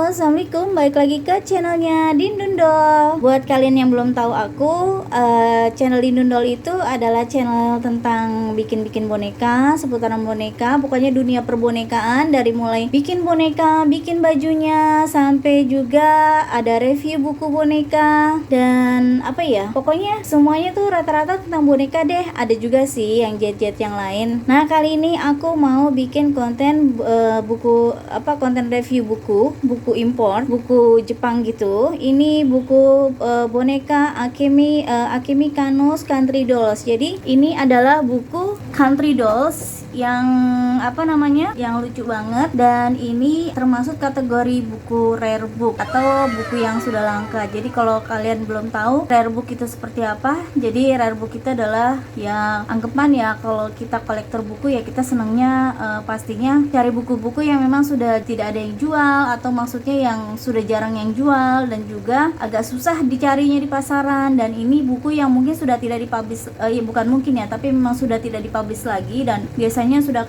Assalamualaikum, balik lagi ke channelnya Dindundol. Buat kalian yang belum tahu aku, channel Dindundol itu adalah channel tentang bikin-bikin boneka, seputaran boneka, pokoknya dunia perbonekaan, dari mulai bikin boneka, bikin bajunya, sampai juga ada review buku boneka, dan apa ya, pokoknya semuanya tuh rata-rata tentang boneka deh. Ada juga sih yang jet-jet yang lain. Nah, kali ini aku mau bikin konten konten review buku impor, buku Jepang gitu. Ini buku boneka Akemi Kanos Country Dolls. Jadi ini adalah buku Country Dolls yang yang lucu banget, dan ini termasuk kategori buku rare book atau buku yang sudah langka. Jadi kalau kalian belum tahu rare book itu seperti apa, jadi rare book itu adalah yang anggapan ya, kalau kita kolektor buku ya kita senangnya pastinya cari buku-buku yang memang sudah tidak ada yang jual, atau maksudnya yang sudah jarang yang jual dan juga agak susah dicarinya di pasaran. Dan ini buku yang mungkin sudah tidak dipublish, ya bukan mungkin ya, tapi memang sudah tidak dipublish lagi, dan biasanya sudah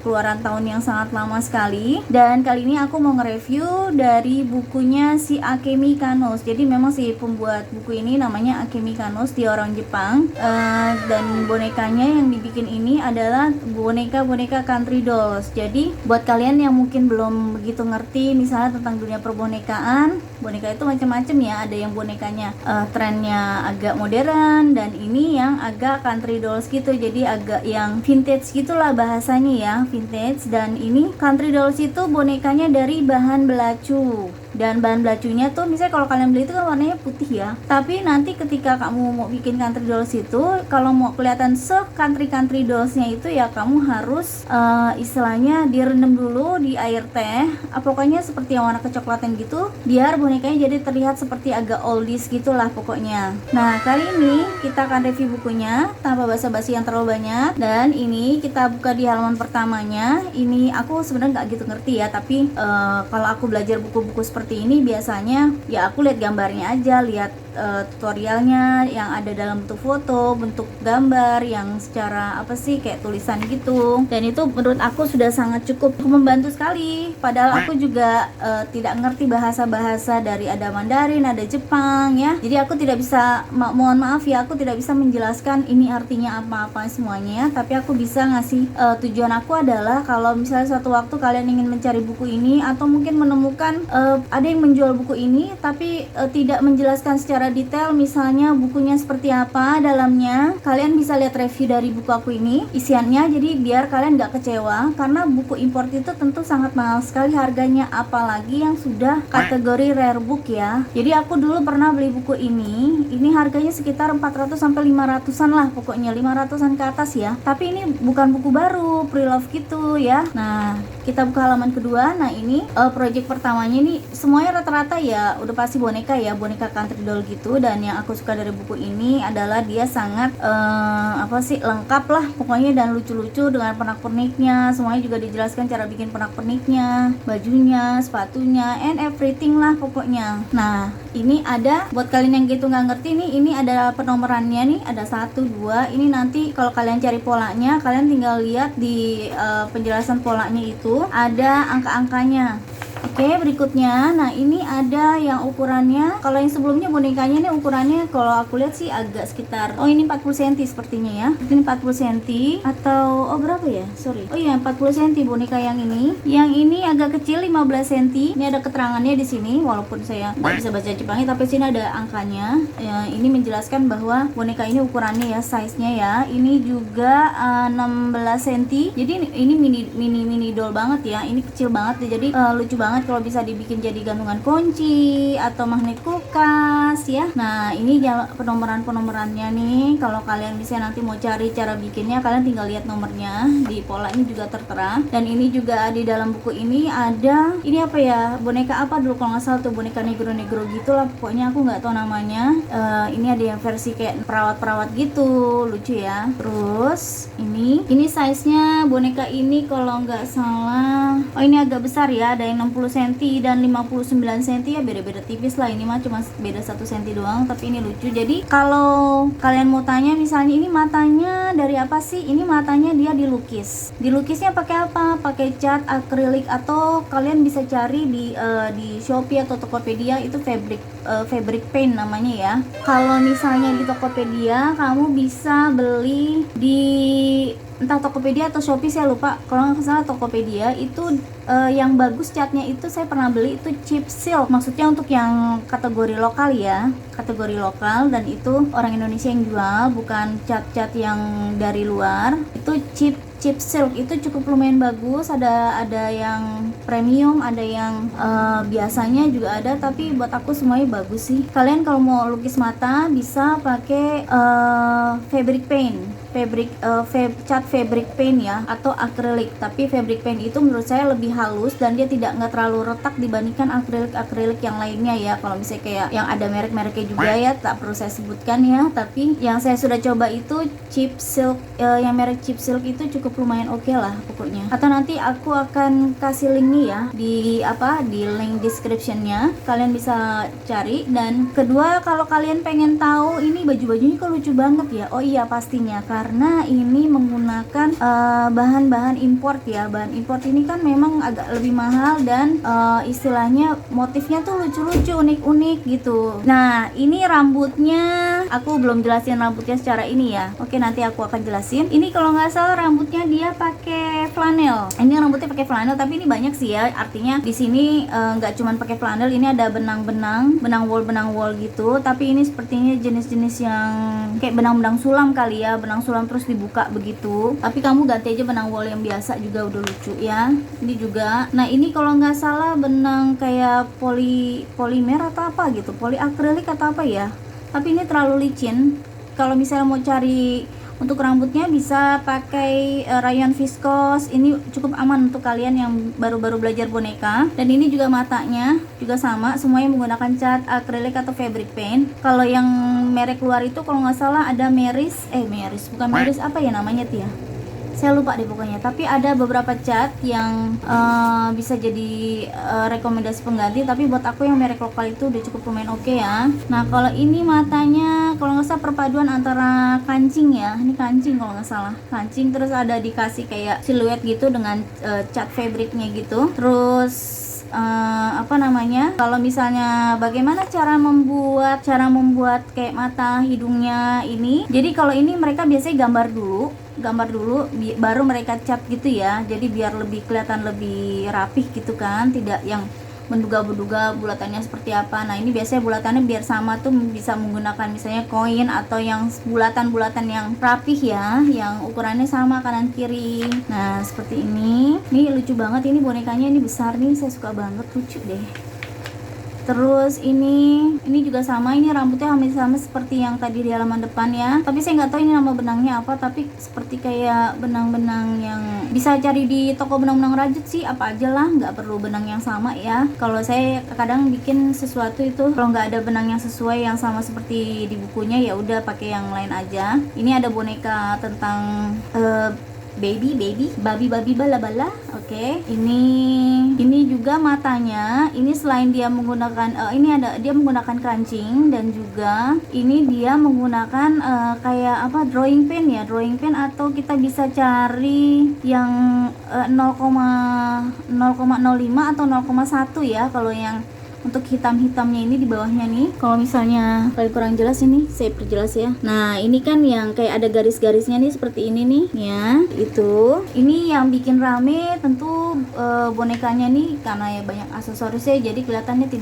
keluaran tahun yang sangat lama sekali. Dan kali ini aku mau nge-review dari bukunya si Akemi Kanos. Jadi memang si pembuat buku ini namanya Akemi Kanos, dia orang Jepang, dan bonekanya yang dibikin ini adalah boneka-boneka Country Dolls. Jadi buat kalian yang mungkin belum begitu ngerti misalnya tentang dunia perbonekaan, boneka itu macam-macam ya. Ada yang bonekanya trennya agak modern, dan ini yang agak Country Dolls gitu, jadi agak yang vintage gitulah bahasanya ya, vintage. Dan ini Country Dolls itu bonekanya dari bahan belacu, dan bahan belacunya tuh misalnya kalau kalian beli itu kan warnanya putih ya, tapi nanti ketika kamu mau bikin Country Dolls itu, kalau mau kelihatan country dollsnya itu ya kamu harus istilahnya direndam dulu di air teh, pokoknya seperti yang warna kecoklatan gitu, biar bonekanya jadi terlihat seperti agak oldies gitulah pokoknya. Nah, kali ini kita akan review bukunya tanpa basa-basi yang terlalu banyak, dan ini kita buka di halaman pertamanya. Ini aku sebenarnya nggak gitu ngerti ya, tapi kalau aku belajar buku-buku seperti ini biasanya ya aku lihat gambarnya aja, lihat tutorialnya yang ada dalam bentuk foto, bentuk gambar yang secara kayak tulisan gitu, dan itu menurut aku sudah sangat cukup membantu sekali. Padahal aku juga tidak ngerti bahasa-bahasa, dari ada Mandarin, ada Jepang ya, jadi aku tidak bisa, mohon maaf ya, aku tidak bisa menjelaskan ini artinya apa-apa semuanya ya, tapi aku bisa ngasih tujuan aku adalah kalau misalnya suatu waktu kalian ingin mencari buku ini, atau mungkin menemukan ada yang menjual buku ini tapi tidak menjelaskan secara detail misalnya bukunya seperti apa dalamnya, kalian bisa lihat review dari buku aku ini isiannya, jadi biar kalian gak kecewa, karena buku import itu tentu sangat mahal sekali harganya, apalagi yang sudah kategori rare book ya. Jadi aku dulu pernah beli buku ini harganya sekitar 400 sampai 500-an lah, pokoknya 500-an ke atas ya, tapi ini bukan buku baru, pre-love gitu ya. Nah, kita buka halaman kedua. Nah, ini project pertamanya ini semuanya rata-rata ya udah pasti boneka ya, boneka Country Doll gitu. Dan yang aku suka dari buku ini adalah dia sangat lengkap lah pokoknya, dan lucu-lucu dengan pernak-perniknya, semuanya juga dijelaskan cara bikin pernak-perniknya, bajunya, sepatunya, and everything lah pokoknya. Nah, ini ada buat kalian yang gitu nggak ngerti nih, ini ada penomorannya nih, ada 1, 2. Ini nanti kalau kalian cari polanya, kalian tinggal lihat di penjelasan polanya itu ada angka-angkanya. Oke, berikutnya, nah ini ada yang ukurannya. Kalau yang sebelumnya bonekanya ini ukurannya kalau aku lihat sih agak sekitar, ini 40 cm sepertinya ya. Ini 40 cm atau berapa ya? Sorry. Oh iya, 40 cm boneka yang ini. Yang ini agak kecil, 15 cm. Ini ada keterangannya di sini, walaupun saya nggak bisa baca Jepangnya, tapi sini ada angkanya. Ya, ini menjelaskan bahwa boneka ini ukurannya ya, size-nya ya. Ini juga 16 cm. Jadi ini mini doll banget ya. Ini kecil banget ya. Jadi lucu banget kalau bisa dibikin jadi gantungan kunci atau magnet kulkas ya. Nah, ini penomorannya nih. Kalau kalian bisa nanti mau cari cara bikinnya, kalian tinggal lihat nomornya di pola ini juga tertera. Dan ini juga di dalam buku ini ada ini apa ya, boneka apa dulu kalau nggak salah tuh, boneka negro gitulah pokoknya, aku nggak tahu namanya. Ini ada yang versi kayak perawat gitu, lucu ya. Terus ini size nya boneka ini kalau nggak salah, ini agak besar ya, ada yang 60 cm dan 59 cm ya beda-beda tipis lah. Ini mah cuma beda 1 cm doang, tapi ini lucu. Jadi kalau kalian mau tanya misalnya ini matanya dari apa sih, ini matanya dia dilukisnya pakai apa, pakai cat akrilik, atau kalian bisa cari di Shopee atau Tokopedia, itu fabric paint namanya ya. Kalau misalnya di Tokopedia kamu bisa beli di entah Tokopedia atau Shopee, saya lupa. Kalau nggak salah Tokopedia itu yang bagus catnya itu saya pernah beli itu chip seal, maksudnya untuk yang kategori lokal ya, kategori lokal, dan itu orang Indonesia yang jual, bukan cat-cat yang dari luar. Itu chip silk itu cukup lumayan bagus, ada yang premium, ada yang biasanya juga ada, tapi buat aku semuanya bagus sih. Kalian kalau mau lukis mata bisa pakai fabric paint, cat fabric paint ya, atau akrilik. Tapi fabric paint itu menurut saya lebih halus dan dia nggak terlalu retak dibandingkan akrilik yang lainnya ya. Kalau misalnya kayak yang ada merek-mereknya juga ya, tak perlu saya sebutkan ya, tapi yang saya sudah coba itu chip silk, yang merek chip silk itu cukup lumayan oke lah pokoknya. Atau nanti aku akan kasih link nih ya di link descriptionnya, kalian bisa cari. Dan kedua, kalau kalian pengen tahu ini baju-bajunya kok lucu banget ya, oh iya pastinya karena ini menggunakan bahan-bahan import ya. Bahan import ini kan memang agak lebih mahal dan istilahnya motifnya tuh lucu-lucu, unik-unik gitu. Nah ini rambutnya, aku belum jelasin rambutnya secara ini ya. Oke, nanti aku akan jelasin. Ini kalau nggak salah rambutnya dia pakai flanel. Ini rambutnya pakai flanel, tapi ini banyak sih ya. Artinya di sini nggak cuman pakai flanel, ini ada benang wool gitu. Tapi ini sepertinya jenis-jenis yang kayak benang sulam kali ya, benang sulam terus dibuka begitu. Tapi kamu ganti aja benang wool yang biasa juga udah lucu ya. Ini juga. Nah ini kalau nggak salah benang kayak polimer atau apa gitu, poliakrilik atau apa ya. Tapi ini terlalu licin. Kalau misalnya mau cari untuk rambutnya bisa pakai rayon viskos. Ini cukup aman untuk kalian yang baru-baru belajar boneka. Dan ini juga matanya juga sama, semuanya menggunakan cat akrilik atau fabric paint. Kalau yang merek luar itu kalau nggak salah ada Meris, bukan Meris, apa ya namanya tuh ya, saya lupa deh pokoknya. Tapi ada beberapa cat yang bisa jadi rekomendasi pengganti, tapi buat aku yang merek lokal itu udah cukup lumayan oke ya. Nah kalau ini matanya kalau nggak salah perpaduan antara kancing ya, ini kancing kalau nggak salah, kancing terus ada dikasih kayak siluet gitu dengan cat fabricnya gitu. Terus kalau misalnya bagaimana cara membuat kayak mata hidungnya ini. Jadi kalau ini mereka biasanya gambar dulu baru mereka cat gitu ya. Jadi biar lebih kelihatan lebih rapih gitu kan, tidak yang menduga-duga bulatannya seperti apa. Nah ini biasanya bulatannya biar sama tuh bisa menggunakan misalnya koin atau yang bulatan-bulatan yang rapih ya, yang ukurannya sama kanan kiri. Nah seperti ini lucu banget, ini bonekanya ini besar nih, saya suka banget, lucu deh. Terus ini juga sama, ini rambutnya hampir sama seperti yang tadi di halaman depan ya. Tapi saya nggak tahu ini nama benangnya apa, tapi seperti kayak benang-benang yang bisa cari di toko benang-benang rajut sih, apa aja lah, nggak perlu benang yang sama ya. Kalau saya kadang bikin sesuatu itu kalau nggak ada benang yang sesuai yang sama seperti di bukunya, ya udah pakai yang lain aja. Ini ada boneka tentang babi bala-bala. Oke. Ini juga matanya. Ini selain dia menggunakan dia menggunakan kancing, dan juga ini dia menggunakan kayak apa, drawing pen ya, atau kita bisa cari yang 0,05 atau 0,1 ya. Kalau yang untuk hitam-hitamnya ini di bawahnya nih, kalau misalnya kalian kurang jelas ini saya perjelas ya. Nah ini kan yang kayak ada garis-garisnya nih seperti ini nih ya. Itu ini yang bikin rame tentu bonekanya nih, karena ya banyak aksesorisnya, jadi kelihatannya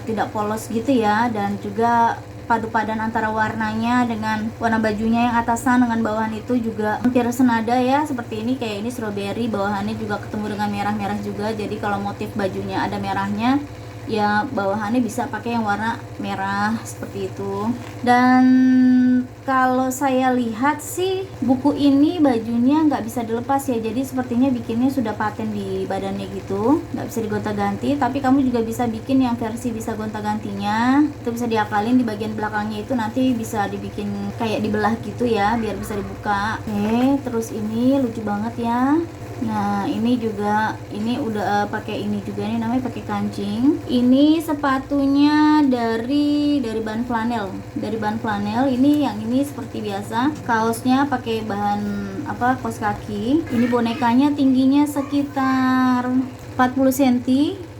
tidak polos gitu ya. Dan juga padu-padan antara warnanya dengan warna bajunya yang atasan dengan bawahan itu juga hampir senada ya. Seperti ini, kayak ini strawberry, bawahannya juga ketemu dengan merah-merah juga. Jadi kalau motif bajunya ada merahnya, ya bawahannya bisa pakai yang warna merah seperti itu. Dan kalau saya lihat sih buku ini bajunya nggak bisa dilepas ya, jadi sepertinya bikinnya sudah paten di badannya gitu, nggak bisa digonta-ganti. Tapi kamu juga bisa bikin yang versi bisa gonta-gantinya, itu bisa diakalin di bagian belakangnya itu, nanti bisa dibikin kayak dibelah gitu ya biar bisa dibuka. Oke, terus ini lucu banget ya. Nah ini juga, ini udah pakai ini juga nih, namanya pakai kancing. Ini sepatunya dari bahan flanel, ini yang ini seperti biasa, kaosnya pakai bahan apa, kaos kaki. Ini bonekanya tingginya sekitar 40 cm,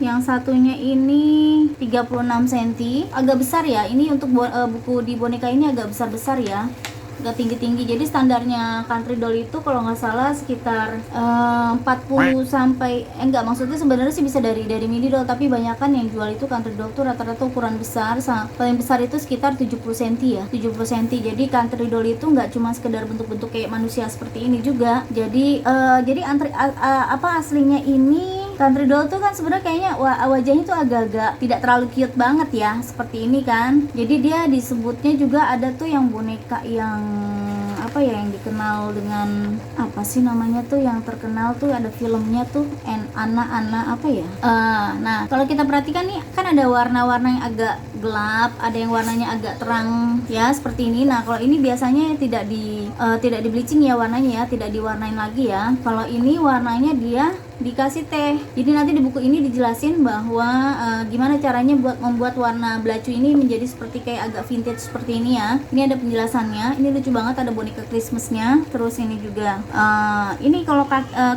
yang satunya ini 36 cm, agak besar ya. Ini untuk buku di boneka ini agak besar-besar ya, agak tinggi-tinggi. Jadi standarnya country doll itu kalau nggak salah sekitar 40 sampai enggak, maksudnya sebenarnya sih bisa dari mini doll, tapi banyak kan yang jual itu country doll tuh rata-rata ukuran besar. Paling besar itu sekitar 70 cm ya, 70 cm. Jadi country doll itu nggak cuma sekedar bentuk-bentuk kayak manusia seperti ini juga. Jadi aslinya ini country doll tuh kan sebenarnya kayaknya wajahnya tuh agak-agak tidak terlalu cute banget ya, seperti ini kan. Jadi dia disebutnya juga ada tuh yang boneka yang apa ya, yang dikenal dengan apa sih namanya tuh, yang terkenal tuh ada filmnya tuh, Anna apa ya. Nah kalau kita perhatikan nih kan ada warna-warna yang agak gelap, ada yang warnanya agak terang ya, seperti ini. Nah kalau ini biasanya tidak di bleaching ya warnanya ya, tidak diwarnain lagi ya. Kalau ini warnanya dia dikasih teh. Jadi nanti di buku ini dijelasin bahwa gimana caranya buat membuat warna belacu ini menjadi seperti kayak agak vintage seperti ini ya. Ini ada penjelasannya. Ini lucu banget, ada boneka Christmasnya. Terus ini juga ini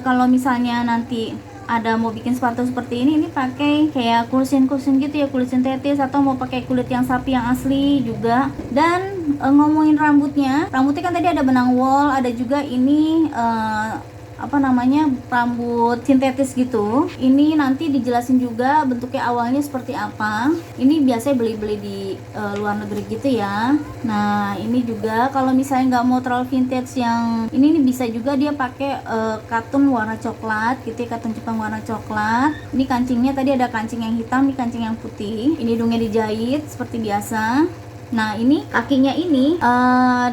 kalau misalnya nanti ada mau bikin sepatu seperti ini pakai kayak kulit gitu ya, kulit sintetis, atau mau pakai kulit yang sapi yang asli juga. Dan ngomongin rambutnya kan tadi ada benang wool, ada juga ini apa namanya, rambut sintetis gitu. Ini nanti dijelasin juga bentuknya awalnya seperti apa. Ini biasanya beli di luar negeri gitu ya. Nah ini juga kalau misalnya nggak mau terlalu vintage yang ini bisa juga dia pakai katun warna coklat gitu ya, katun Jepang warna coklat. Ini kancingnya tadi ada kancing yang hitam, ini kancing yang putih. Ini hidungnya dijahit seperti biasa. Nah ini kakinya ini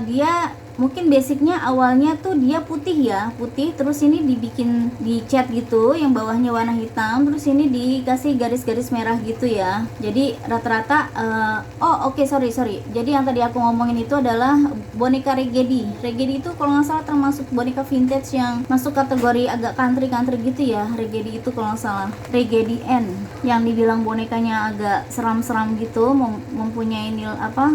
dia mungkin basicnya awalnya tuh dia putih ya, putih, terus ini dicat gitu, yang bawahnya warna hitam, terus ini dikasih garis-garis merah gitu ya. Jadi rata-rata sorry, jadi yang tadi aku ngomongin itu adalah boneka Regedi itu kalau nggak salah termasuk boneka vintage yang masuk kategori agak country gitu ya. Regedi itu kalau nggak salah Regedi N, yang dibilang bonekanya agak seram-seram gitu, mempunyai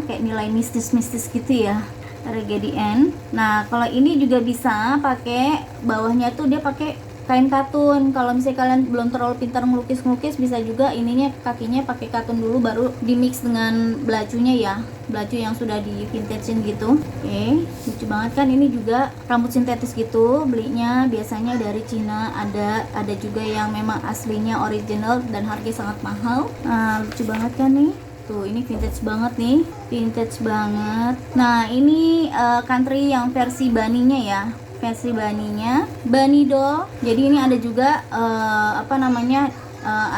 kayak nilai mistis gitu ya, Regedi N. Nah kalau ini juga bisa pakai bawahnya tuh dia pakai kain katun. Kalau misalnya kalian belum terlalu pintar ngelukis bisa juga ininya kakinya pakai katun dulu, baru di mix dengan belacunya ya, belacu yang sudah di vintagein gitu. Oke, lucu banget kan. Ini juga rambut sintetis gitu, belinya biasanya dari Cina, ada juga yang memang aslinya original dan harganya sangat mahal. Nah lucu banget kan nih. Tuh, ini vintage banget nih, vintage banget. Nah ini country yang versi baninya ya, Bunny doll. Jadi ini ada juga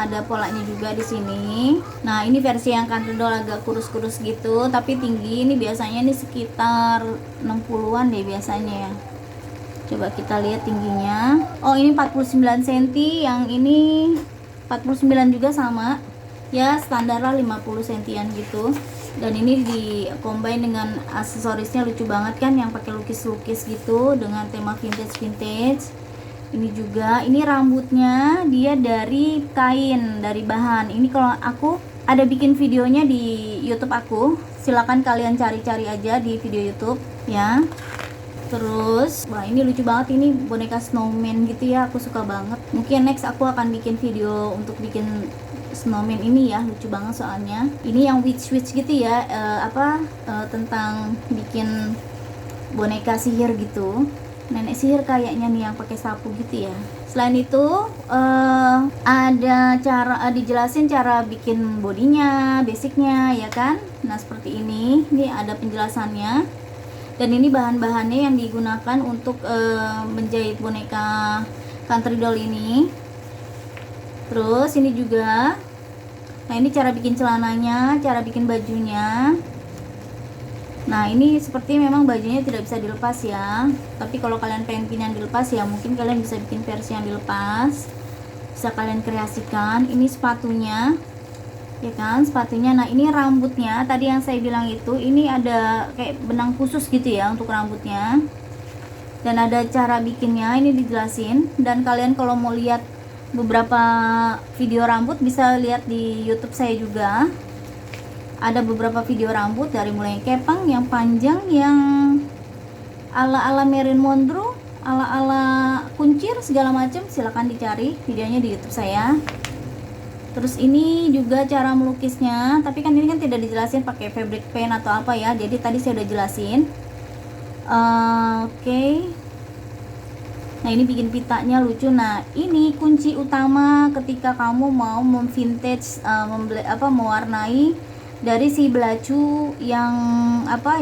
ada polanya juga di sini. Nah ini versi yang country doll agak kurus-kurus gitu, tapi tinggi. Ini biasanya nih sekitar 60-an deh biasanya ya. Coba kita lihat tingginya. Oh ini 49 cm, yang ini 49 juga sama ya, standar lah 50 sentian gitu. Dan ini di combine dengan aksesorisnya, lucu banget kan, yang pakai lukis-lukis gitu dengan tema vintage. Ini juga, ini rambutnya dia dari kain, dari bahan. Ini kalau aku ada bikin videonya di YouTube aku, silakan kalian cari-cari aja di video YouTube ya. Terus, wah ini lucu banget, ini boneka snowman gitu ya, aku suka banget. Mungkin next aku akan bikin video untuk bikin snowman ini ya, lucu banget soalnya. Ini yang witch gitu ya, tentang bikin boneka sihir gitu, nenek sihir kayaknya nih, yang pakai sapu gitu ya. Selain itu ada cara dijelasin cara bikin bodinya, basicnya ya kan. Nah seperti ini ada penjelasannya. Dan ini bahan-bahannya yang digunakan untuk menjahit boneka country doll ini. Terus ini juga, nah ini cara bikin celananya, cara bikin bajunya. Nah ini seperti memang bajunya tidak bisa dilepas ya, tapi kalau kalian pengen bikin yang dilepas ya mungkin kalian bisa bikin versi yang dilepas, bisa kalian kreasikan. Ini sepatunya ya kan, sepatunya. Nah ini rambutnya tadi yang saya bilang itu, ini ada kayak benang khusus gitu ya untuk rambutnya. dan ada cara bikinnya, ini dijelasin. Dan kalian kalau mau lihat beberapa video rambut bisa lihat di YouTube saya juga. Ada beberapa video rambut dari mulai yang kepang, yang panjang, yang ala-ala Marilyn Monroe, ala-ala kuncir, segala macam. Silahkan dicari videonya di YouTube saya. Terus ini juga cara melukisnya, tapi kan ini kan tidak dijelasin pakai fabric pen atau apa ya. Jadi tadi saya udah jelasin. Oke. Nah, ini bikin pitanya lucu. Nah, ini kunci utama ketika kamu mau memvintage, mewarnai dari si belacu yang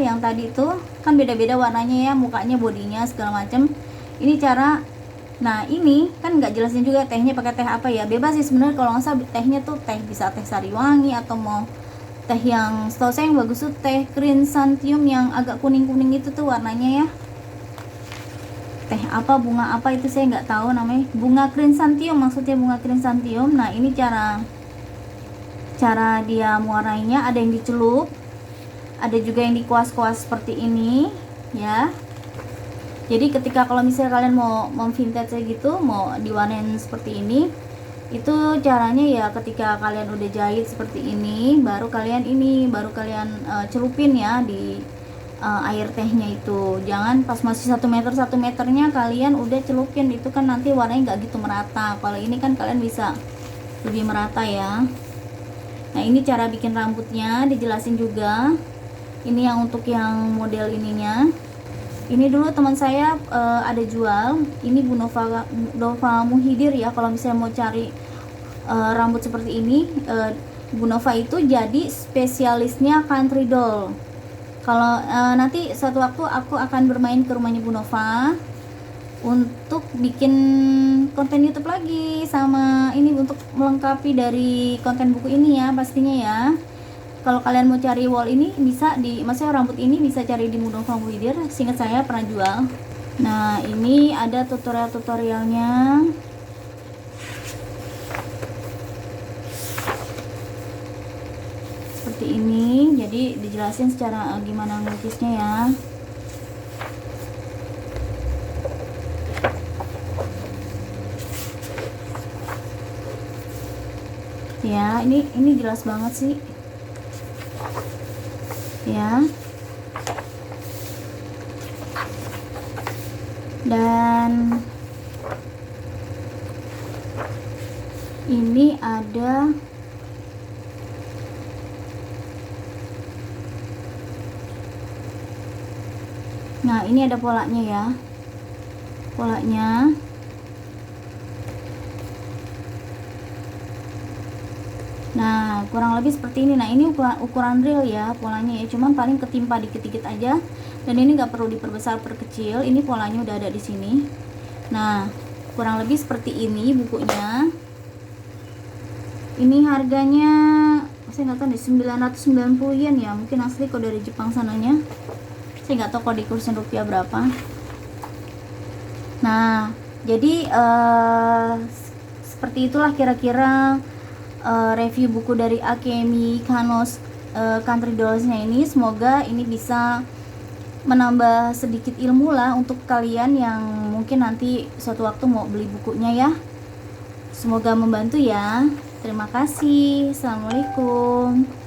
yang tadi itu kan beda-beda warnanya ya, mukanya, bodinya, segala macam. Ini cara. Nah, ini kan nggak jelasin juga tehnya pakai teh apa ya, bebas sih sebenarnya. Kalau nggak salah tehnya tuh teh, bisa teh sariwangi atau mau teh yang setahu saya yang bagus tuh teh chrysanthemum yang agak kuning-kuning itu tuh warnanya ya. Teh apa, bunga apa itu saya nggak tahu namanya, bunga chrysanthemum maksudnya, bunga chrysanthemum. Nah, ini cara dia mewarnainya. Ada yang dicelup, ada juga yang dikuas-kuas seperti ini ya. Jadi ketika kalau misalnya kalian mau memvintage gitu, mau diwarnain seperti ini, itu caranya ya ketika kalian udah jahit seperti ini, baru kalian celupin ya di air tehnya itu. Jangan pas masih 1 meternya kalian udah celupin, itu kan nanti warnanya nggak gitu merata. Kalau ini kan kalian bisa lebih merata ya. Nah, ini cara bikin rambutnya dijelasin juga. Ini yang untuk yang model ininya. Ini dulu teman saya ada jual. Ini Bu Nova Muhidir ya. Kalau misalnya mau cari rambut seperti ini, Bu Nova itu jadi spesialisnya country doll. Kalau nanti suatu waktu aku akan bermain ke rumahnya Bu Nova untuk bikin konten YouTube lagi sama ini, untuk melengkapi dari konten buku ini ya pastinya ya. Kalau kalian mau cari wall ini bisa maksudnya rambut ini bisa cari di Bu Nova Muhidir, seingat saya pernah jual. Nah, ini ada tutorialnya. Seperti ini, jadi dijelasin secara gimana ngelukisnya ya. Ya, ini jelas banget sih. Ya. Dan ini ada nah, ini ada polanya ya. Polanya. Nah, kurang lebih seperti ini. Nah, ini ukuran real ya polanya ya, cuman paling ketimpa dikit-dikit aja. Dan ini nggak perlu diperbesar perkecil. Ini polanya udah ada di sini. Nah, kurang lebih seperti ini bukunya. Ini harganya saya nggak tahu nih, 990 yen ya, mungkin asli kok dari Jepang sananya. Saya nggak tahu kalau di kursin rupiah berapa. Nah, jadi seperti itulah kira-kira review buku dari Akemi Kanos Country Dolls-nya ini. Semoga ini bisa menambah sedikit ilmu lah untuk kalian yang mungkin nanti suatu waktu mau beli bukunya ya. Semoga membantu ya. Terima kasih. Assalamualaikum.